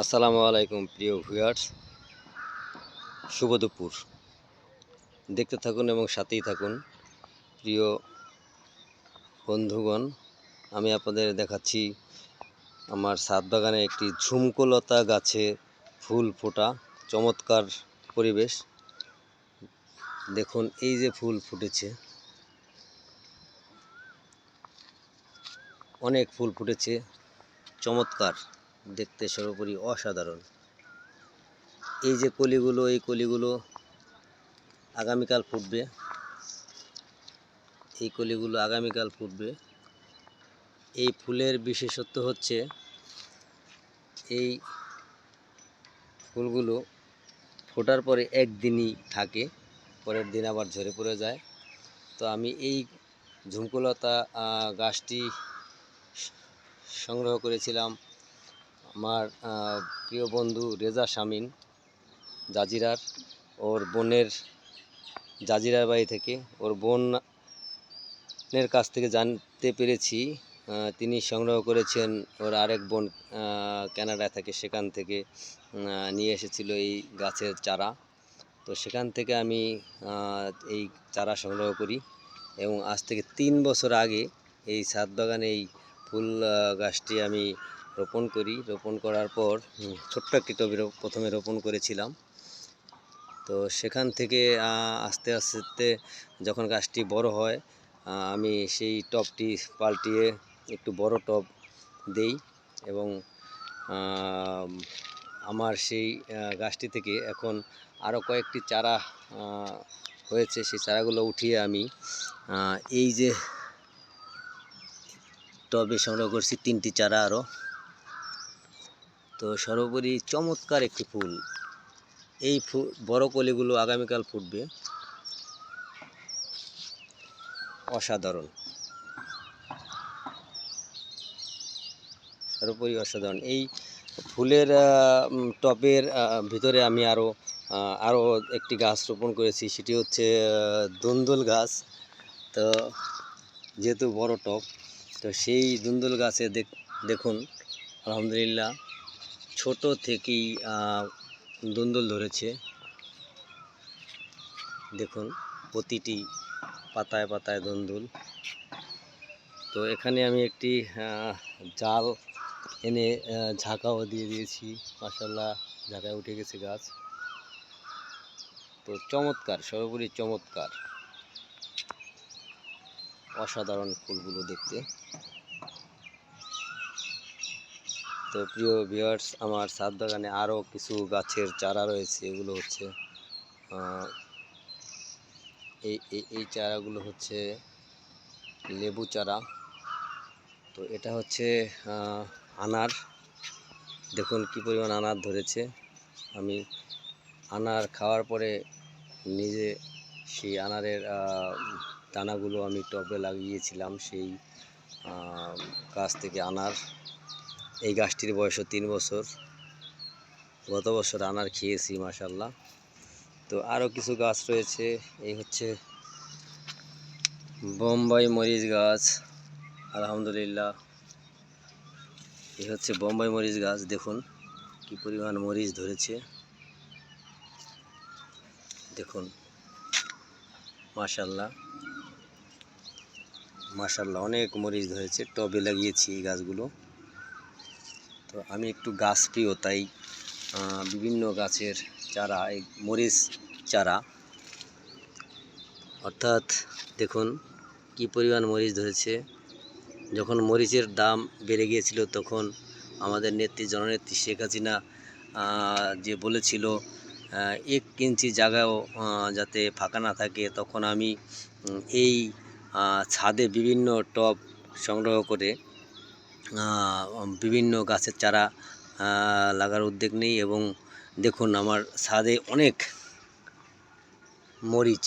আসসালামু আলাইকুম প্রিয় ভিউয়ার্স, শুভ দুপুর। দেখতে থাকুন এবং সাথেই থাকুন প্রিয় বন্ধুগণ। আমি আপনাদের দেখাচ্ছি আমার ছাদ বাগানে একটি ঝুমকোলতা গাছে ফুল ফোটা চমৎকার পরিবেশ। দেখুন এই যে ফুল ফুটেছে, অনেক ফুল ফুটেছে, চমৎকার দেখতে, সর্বোপরি অসাধারণ। এই যে কলিগুলো, এই কলিগুলো আগামীকাল ফুটবে। এই কলিগুলো আগামীকাল ফুটবে। এই ফুলের বিশেষত্ব হচ্ছে এই ফুলগুলো ফোটার পরে একদিনই থাকে, পরের দিন আবার ঝরে পড়ে যায়। তো আমি এই ঝুমকোলতা গাছটি সংগ্রহ করেছিলাম আমার প্রিয় বন্ধু রেজা শামীম জাজিরার, ওর বোনের জাজিরার বাড়ি থেকে। ওর বোনের কাছ থেকে জানতে পেরেছি তিনি সংগ্রহ করেছেন। ওর আরেক বোন কানাডায় থাকে, সেখান থেকে নিয়ে এসেছিল এই গাছের চারা। তো সেখান থেকে আমি এই চারা সংগ্রহ করি এবং আজ থেকে 3 বছর আগে এই ছাদ বাগানে এই ফুল গাছটি আমি রোপণ করি। রোপণ করার পর ছোট্ট একটি টবে প্রথমে রোপণ করেছিলাম। তো সেখান থেকে আস্তে আস্তে যখন গাছটি বড় হয়, আমি সেই টবটি পাল্টিয়ে একটু বড় টব দেই এবং আমার সেই গাছটি থেকে এখন আরও কয়েকটি চারা হয়েছে। সেই চারাগুলো উঠিয়ে আমি এই যে টবে সংগ্রহ করছি 3টি চারা আরও। তো সর্বোপরি চমৎকার একটি ফুল। এই বড় কলিগুলো আগামীকাল ফুটবে, অসাধারণ, সর্বোপরি অসাধারণ। এই ফুলের টবের ভিতরে আমি আরও একটি গাছ রোপণ করেছি, সেটি হচ্ছে দুন্দুল গাছ। তো যেহেতু বড় টব, তো সেই দুন্দুল গাছে দেখুন আলহামদুলিল্লাহ ছোট থেকেই দুন্দুল ধরেছে। দেখুন প্রতিটি পাতায় পাতায় দুন্দুল। তো এখানে আমি একটি জাল এনে ঝাঁকাও দিয়ে দিয়েছি, মাশাআল্লাহ ঝাঁকায় উঠে গেছে গাছ। তো চমৎকার, সর্বোপরি চমৎকার, অসাধারণ ফুলগুলো দেখতে। তো প্রিয় ভিউয়ার্স, আমার ছাদ বাগানে আরও কিছু গাছের চারা রয়েছে। এগুলো হচ্ছে এই চারাগুলো হচ্ছে লেবু চারা। তো এটা হচ্ছে আনার। দেখুন কি পরিমাণ আনার ধরেছে। আমি আনার খাওয়ার পরে নিজে সেই আনারের দানাগুলো আমি টবে লাগিয়েছিলাম। সেই গাছ থেকে আনার, এই গাছটির বয়সও 3 বছর। গত বছর আনার খেয়েছি মাশাআল্লাহ। তো আরও কিছু গাছ রয়েছে। এই হচ্ছে বোম্বাই মরিচ গাছ, আলহামদুলিল্লাহ। এই হচ্ছে বোম্বাই মরিচ গাছ। দেখুন কি পরিমাণ মরিচ ধরেছে, দেখুন মাশাআল্লাহ মাশাআল্লাহ, অনেক মরিচ ধরেছে। টবে লাগিয়েছি এই গাছগুলো। তো আমি একটু গাছ প্রিয়, তাই বিভিন্ন গাছের চারা, এই মরিচ চারা, অর্থাৎ দেখুন কি পরিমাণ মরিচ ধরেছে। যখন মরিচের দাম বেড়ে গিয়েছিল, তখন আমাদের নেত্রী, জননেত্রী শেখ হাসিনা যে বলেছিল 1 ইঞ্চি জায়গাও যাতে ফাঁকা না থাকে, তখন আমি এই ছাদে বিভিন্ন টব সংগ্রহ করে বিভিন্ন গাছের চারা লাগার উদ্যোগ নিই। এবং দেখুন আমার ছাদে অনেক মরিচ,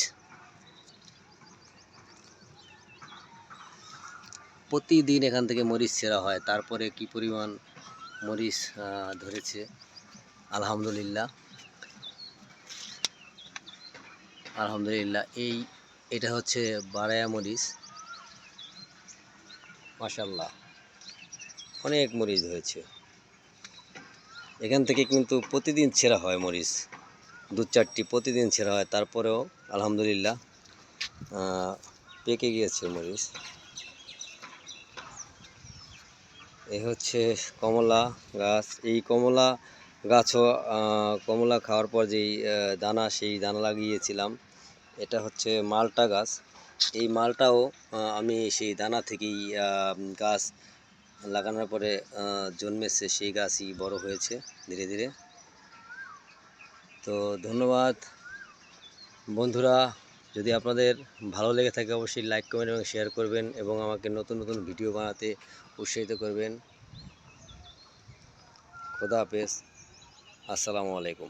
প্রতিদিন এখান থেকে মরিচ ছেঁড়া হয়। তারপরে কি পরিমাণ মরিচ ধরেছে, আলহামদুলিল্লাহ আলহামদুলিল্লাহ। এটা হচ্ছে বারায়া মরিচ, মাশাআল্লাহ অনেক মরিচ ধরেছে। এখান থেকে কিন্তু প্রতিদিন ছেঁড়া হয় মরিচ, 2-4টি প্রতিদিন ছেঁড়া হয়, তারপরেও আলহামদুলিল্লাহ পেকে গিয়েছে মরিচ। এই হচ্ছে কমলা গাছ। এই কমলা গাছও কমলা খাওয়ার পর যেই দানা, সেই দানা লাগিয়েছিলাম। এটা হচ্ছে মালটা গাছ। এই মালটাও আমি সেই দানা থেকেই গাছ লাগানোর পরে জন্মেছে, সেই গাছই বড় হয়েছে ধীরে ধীরে। তো ধন্যবাদ বন্ধুরা, যদি আপনাদের ভালো লেগে থাকে অবশ্যই লাইক, কমেন্ট এবং শেয়ার করবেন এবং আমাকে নতুন নতুন ভিডিও বানাতে উৎসাহিত করবেন। খোদা হাফেজ, আসসালামু আলাইকুম।